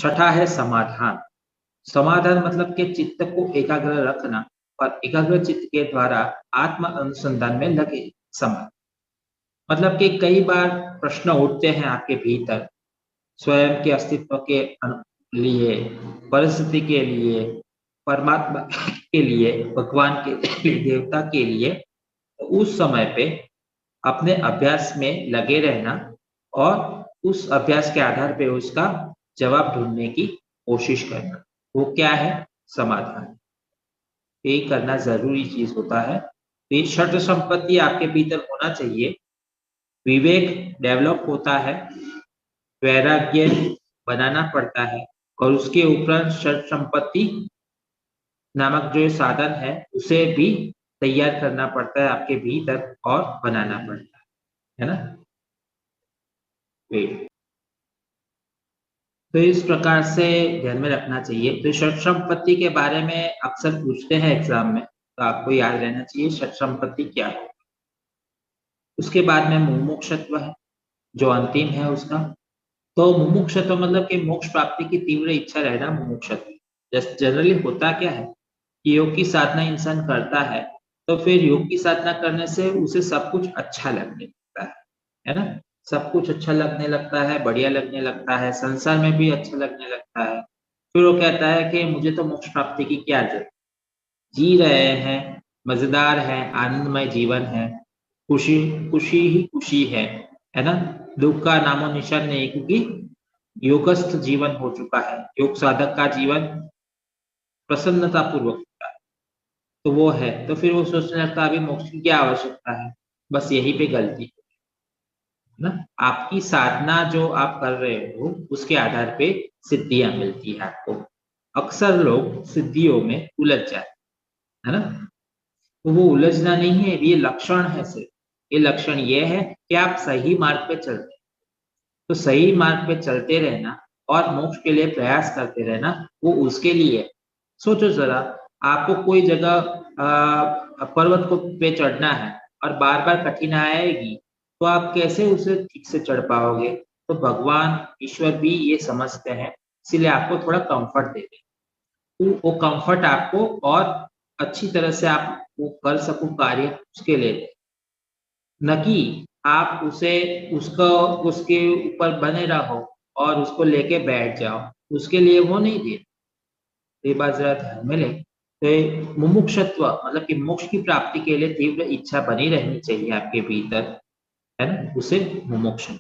छठा है समाधान। समाधान मतलब कि चित्त को एकाग्र रखना और एकाग्र चित्त के द्वारा आत्म अनुसंधान में लगे। समाधान मतलब कि कई बार प्रश्न उठते हैं आपके भीतर, स्वयं के अस्तित्व के लिए, परिस्थिति के लिए, परमात्मा के लिए, भगवान के लिए, देवता के लिए। तो उस समय पे अपने अभ्यास में लगे रहना और उस अभ्यास के आधार पे उसका जवाब ढूंढने की कोशिश करना, वो क्या है? समाधान। ये करना जरूरी चीज होता है। ये षट संपत्ति आपके भीतर होना चाहिए। विवेक डेवलप होता है, वैराग्य बनाना पड़ता है और उसके उपरांत षट संपत्ति नामक जो साधन है उसे भी तैयार करना पड़ता है आपके भीतर और बनाना पड़ता है ना। तो इस प्रकार से ध्यान में रखना चाहिए। तो षट संपत्ति के बारे में अक्सर पूछते हैं एग्जाम में, तो आपको याद रहना चाहिए षट संपत्ति क्या है। उसके बाद में मुमुक्षत्व है जो अंतिम है उसका। तो मुमुक्षत्व मतलब कि मोक्ष प्राप्ति की तीव्र इच्छा रहना मुमुक्षत्व। जनरली होता क्या है कि योग की साधना इंसान करता है तो फिर योग की साधना करने से उसे सब कुछ अच्छा लगने लगता है ना। सब कुछ अच्छा लगने लगता है, बढ़िया लगने लगता है, संसार में भी अच्छा लगने लगता है। फिर वो कहता है कि मुझे तो मोक्ष प्राप्ति की क्या जरूरत, जी रहे हैं, मजेदार है, आनंदमय जीवन है, खुशी खुशी ही खुशी है ना। दुख का नामो निशान नहीं, क्योंकि योगस्थ जीवन हो चुका है, योग साधक का जीवन प्रसन्नता पूर्वक होता है। तो वो है, तो फिर वो सोचने लगता है अभी मोक्ष की क्या आवश्यकता है। बस यहीं पे गलती है ना। आपकी साधना जो आप कर रहे हो उसके आधार पे सिद्धियां मिलती है आपको। अक्सर लोग सिद्धियों में उलझ जाते है ना। तो वो उलझना नहीं है, ये लक्षण है सिर्फ। ये लक्षण ये है कि आप सही मार्ग पे चलते हैं। तो सही मार्ग पे चलते रहना और मोक्ष के लिए प्रयास करते रहना, वो उसके लिए। सोचो जरा, आपको कोई जगह पर्वत को पे चढ़ना है और बार बार कठिनाई आएगी, तो आप कैसे उसे ठीक से चढ़ पाओगे। तो भगवान ईश्वर भी ये समझते हैं, इसीलिए आपको थोड़ा कंफर्ट देते हैं। तो वो कंफर्ट आपको और अच्छी तरह से आप वो कर सको कार्य, उसके लिए। न कि आप उसे उसको उसके ऊपर बने रहो और उसको लेके बैठ जाओ, उसके लिए वो नहीं दे। ये बात जरा ध्यान में ले। तो मुमुक्षत्व मतलब कि मोक्ष की प्राप्ति के लिए तीव्र इच्छा बनी रहनी चाहिए आपके भीतर, है ना, उसे मुमुक्ष